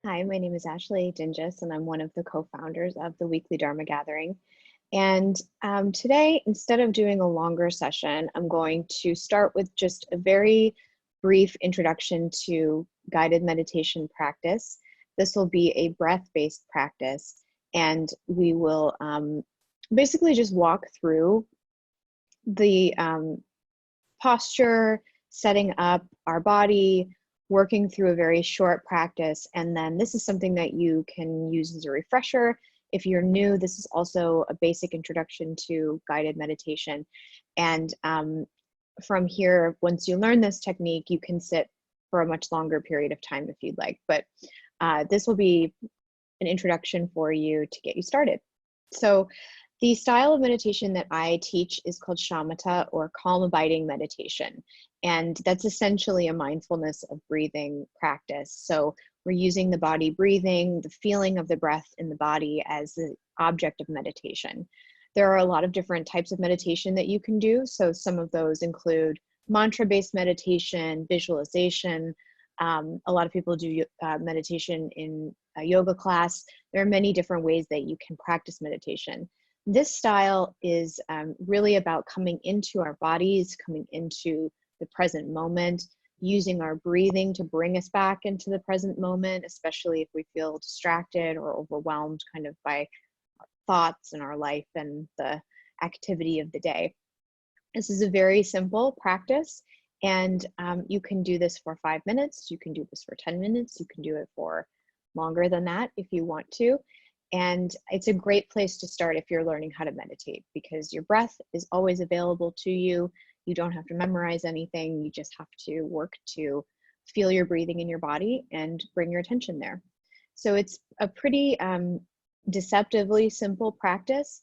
Hi, my name is Ashley Dingus, and I'm one of the co-founders of the weekly Dharma Gathering. And today, instead of doing a longer session, I'm going to start with just a very brief introduction to guided meditation practice. This will be a breath-based practice, and we will basically just walk through the posture, setting up our body, working through a very short practice. And then this is something that you can use as a refresher. If you're new, this is also a basic introduction to guided meditation. And from here, once you learn this technique, you can sit for a much longer period of time if you'd like. But this will be an introduction for you to get you started. So the style of meditation that I teach is called shamatha, or calm abiding meditation. And that's essentially a mindfulness of breathing practice. So we're using the body breathing, the feeling of the breath in the body as the object of meditation. There are a lot of different types of meditation that you can do. So some of those include mantra-based meditation, visualization. A lot of people do meditation in a yoga class. There are many different ways that you can practice meditation. This style is really about coming into our bodies, coming into the present moment, using our breathing to bring us back into the present moment, especially if we feel distracted or overwhelmed kind of by our thoughts and our life and the activity of the day. This is a very simple practice, and you can do this for 5 minutes, you can do this for 10 minutes, you can do it for longer than that if you want to. And it's a great place to start if you're learning how to meditate, because your breath is always available to you. You don't have to memorize anything. You just have to work to feel your breathing in your body and bring your attention there. So it's a pretty deceptively simple practice,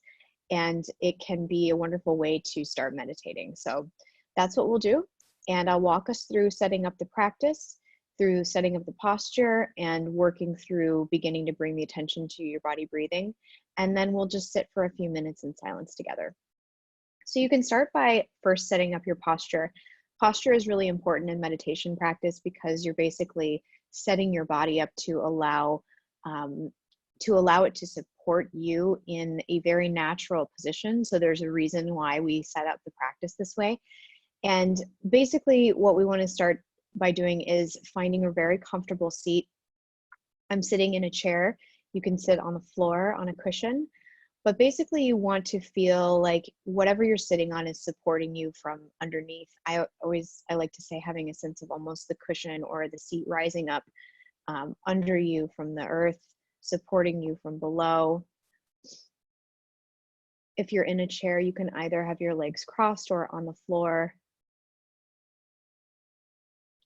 and it can be a wonderful way to start meditating. So that's what we'll do. And I'll walk us through setting up the practice, through setting up the posture, and working through beginning to bring the attention to your body breathing. And then we'll just sit for a few minutes in silence together. So you can start by first setting up your posture. Posture is really important in meditation practice because you're basically setting your body up to allow it to support you in a very natural position. So there's a reason why we set up the practice this way. And basically what we want to start by doing is finding a very comfortable seat. I'm sitting in a chair. You can sit on the floor on a cushion, but basically you want to feel like whatever you're sitting on is supporting you from underneath. I like to say having a sense of almost the cushion or the seat rising up under you from the earth, supporting you from below. If you're in a chair, you can either have your legs crossed or on the floor.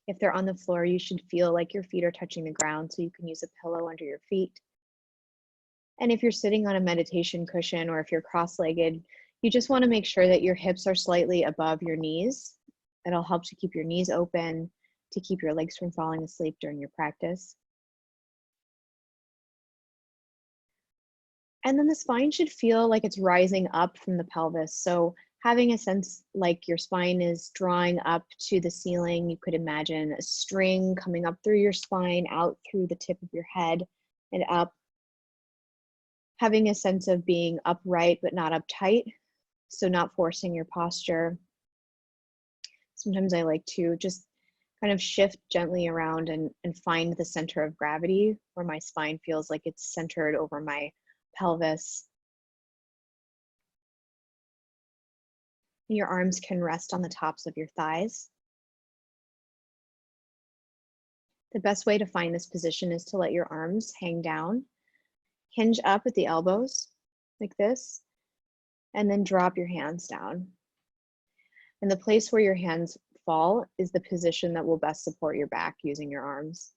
If they're on the floor, you should feel like your feet are touching the ground, so you can use a pillow under your feet. And if you're sitting on a meditation cushion or if you're cross-legged, you just want to make sure that your hips are slightly above your knees. It'll help to keep your knees open, to keep your legs from falling asleep during your practice. And then the spine should feel like it's rising up from the pelvis. So having a sense like your spine is drawing up to the ceiling, you could imagine a string coming up through your spine, out through the tip of your head and up. Having a sense of being upright but not uptight, so not forcing your posture. Sometimes I like to just kind of shift gently around and find the center of gravity where my spine feels like it's centered over my pelvis. Your arms can rest on the tops of your thighs. The best way to find this position is to let your arms hang down, hinge up at the elbows like this, and then drop your hands down. And the place where your hands fall is the position that will best support your back using your arms.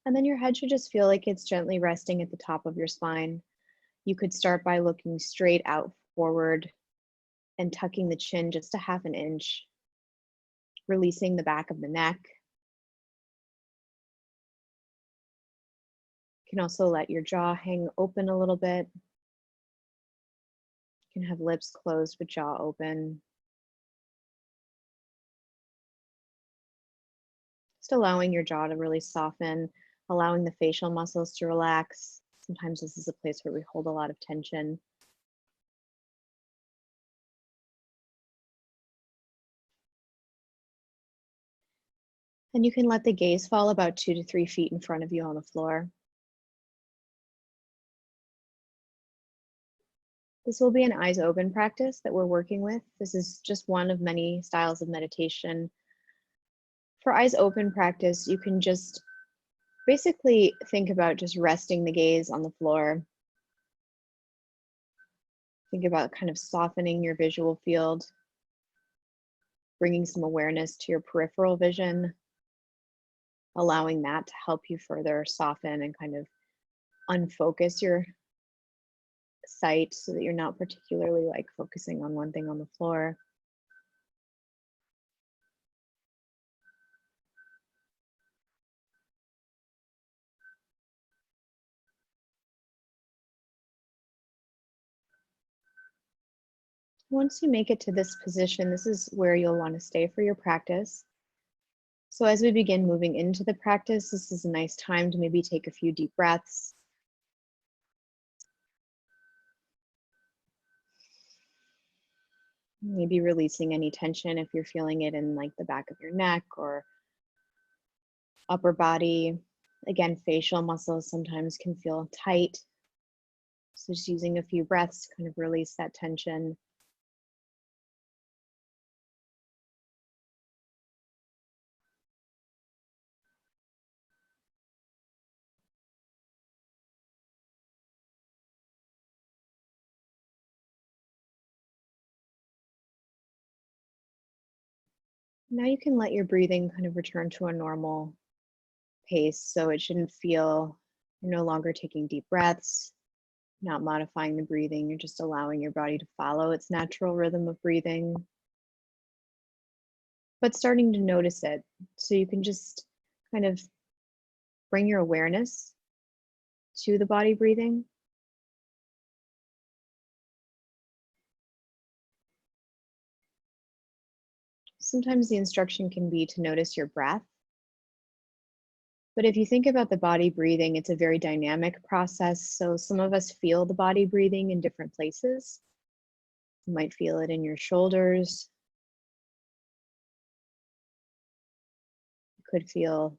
And then your head should just feel like it's gently resting at the top of your spine. You could start by looking straight out forward and tucking the chin just a half an inch, releasing the back of the neck. You can also let your jaw hang open a little bit. You can have lips closed but jaw open. Just allowing your jaw to really soften, allowing the facial muscles to relax. Sometimes this is a place where we hold a lot of tension. And you can let the gaze fall about 2 to 3 feet in front of you on the floor. This will be an eyes open practice that we're working with. This is just one of many styles of meditation. For eyes open practice, you can just basically think about just resting the gaze on the floor. Think about kind of softening your visual field, bringing some awareness to your peripheral vision, allowing that to help you further soften and kind of unfocus your sight so that you're not particularly like focusing on one thing on the floor. Once you make it to this position, this is where you'll want to stay for your practice. So as we begin moving into the practice, this is a nice time to maybe take a few deep breaths. Maybe releasing any tension if you're feeling it in like the back of your neck or upper body. Again, facial muscles sometimes can feel tight. So just using a few breaths to kind of release that tension. Now you can let your breathing kind of return to a normal pace. So it shouldn't feel you're no longer taking deep breaths, not modifying the breathing. You're just allowing your body to follow its natural rhythm of breathing, but starting to notice it. So you can just kind of bring your awareness to the body breathing. Sometimes the instruction can be to notice your breath. But if you think about the body breathing, it's a very dynamic process. So some of us feel the body breathing in different places. You might feel it in your shoulders. You could feel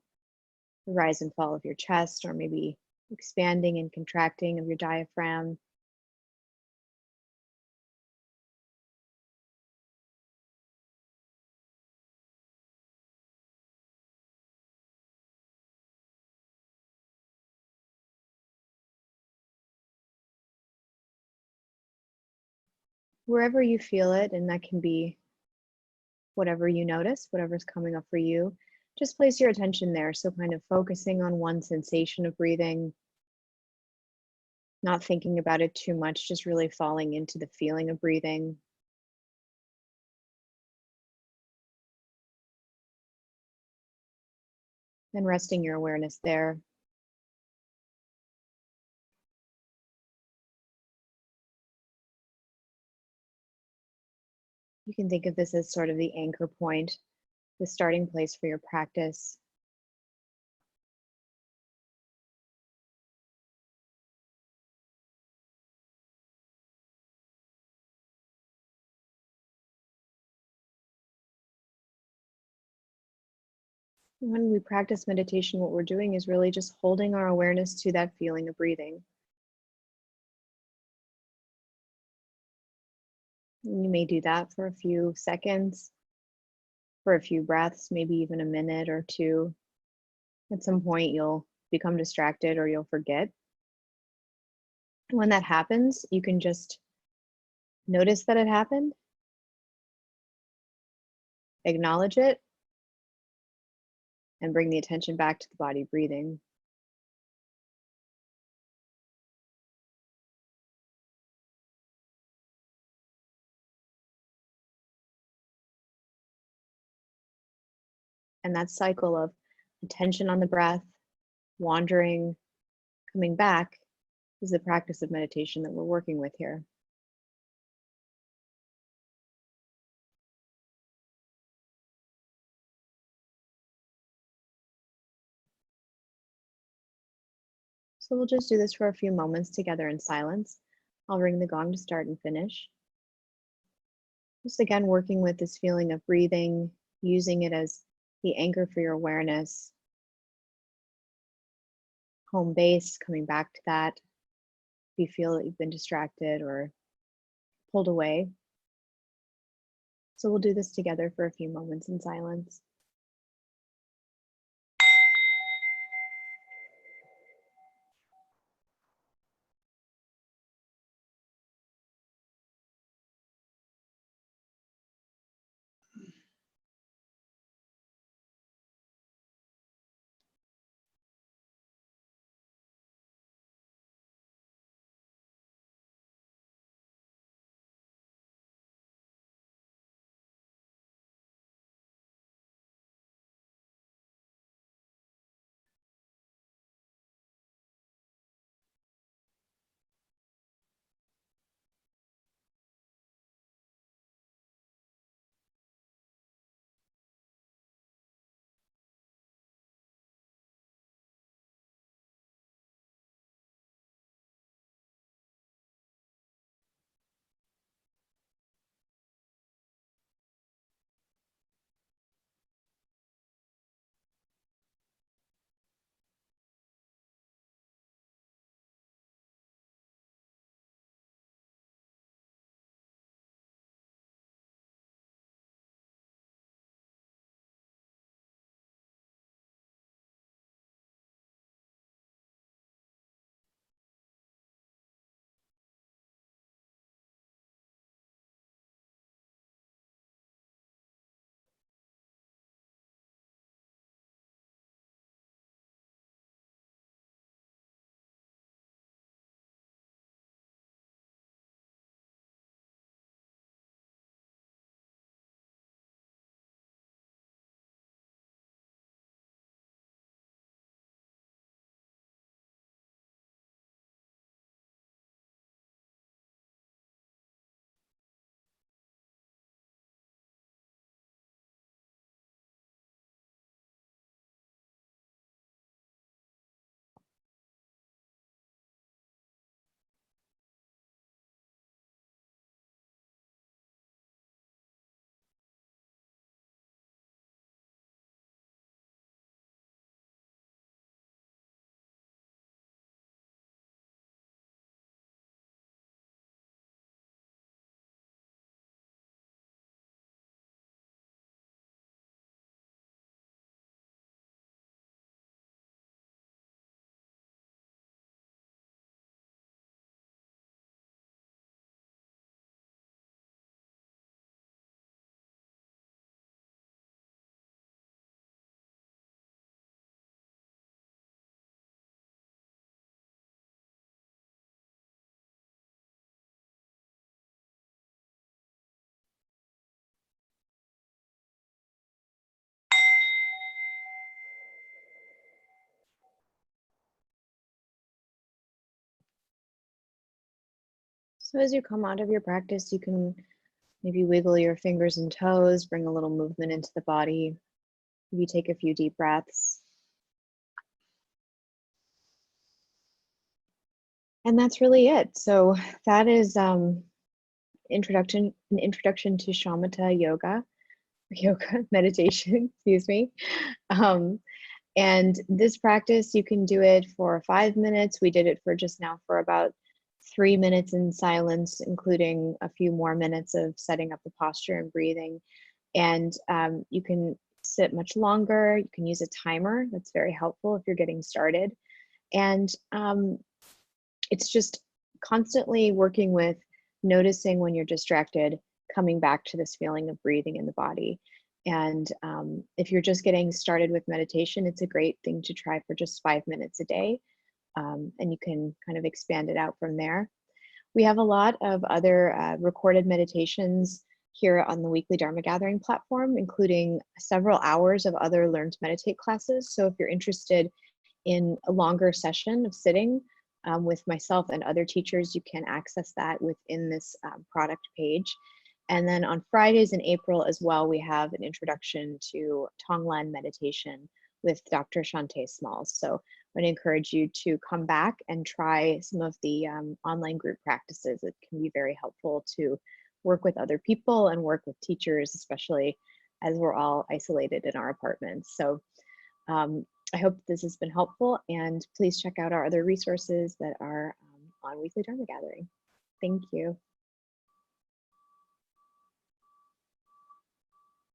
the rise and fall of your chest, or maybe expanding and contracting of your diaphragm. Wherever you feel it, and that can be whatever you notice, whatever's coming up for you, just place your attention there. So kind of focusing on one sensation of breathing, not thinking about it too much, just really falling into the feeling of breathing. And resting your awareness there. You can think of this as sort of the anchor point, the starting place for your practice. When we practice meditation, what we're doing is really just holding our awareness to that feeling of breathing. And you may do that for a few seconds, for a few breaths, maybe even a minute or two. At some point, you'll become distracted or you'll forget. When that happens, you can just notice that it happened, acknowledge it, and bring the attention back to the body breathing. And that cycle of attention on the breath, wandering, coming back is the practice of meditation that we're working with here. So we'll just do this for a few moments together in silence. I'll ring the gong to start and finish. Just again, working with this feeling of breathing, using it as the anchor for your awareness. Home base, coming back to that. If you feel that you've been distracted or pulled away. So we'll do this together for a few moments in silence. So as you come out of your practice, you can maybe wiggle your fingers and toes, bring a little movement into the body. Maybe take a few deep breaths. And that's really it. So that is an introduction to shamatha yoga meditation, excuse me. Um, and this practice, you can do it for 5 minutes. We did it for just now for about 3 minutes in silence, including a few more minutes of setting up the posture and breathing. And you can sit much longer. You can use a timer. That's very helpful if you're getting started. And it's just constantly working with noticing when you're distracted, coming back to this feeling of breathing in the body. And if you're just getting started with meditation, it's a great thing to try for just 5 minutes a day. And you can kind of expand it out from there. We have a lot of other recorded meditations here on the weekly Dharma Gathering platform, including several hours of other Learn to Meditate classes. So if you're interested in a longer session of sitting with myself and other teachers, you can access that within this product page. And then on Fridays in April as well, we have an introduction to Tonglen meditation with Dr. Shante Smalls. So would encourage you to come back and try some of the online group practices. It can be very helpful to work with other people and work with teachers, especially as we're all isolated in our apartments. So I hope this has been helpful, and please check out our other resources that are on Weekly Dharma Gathering. Thank you.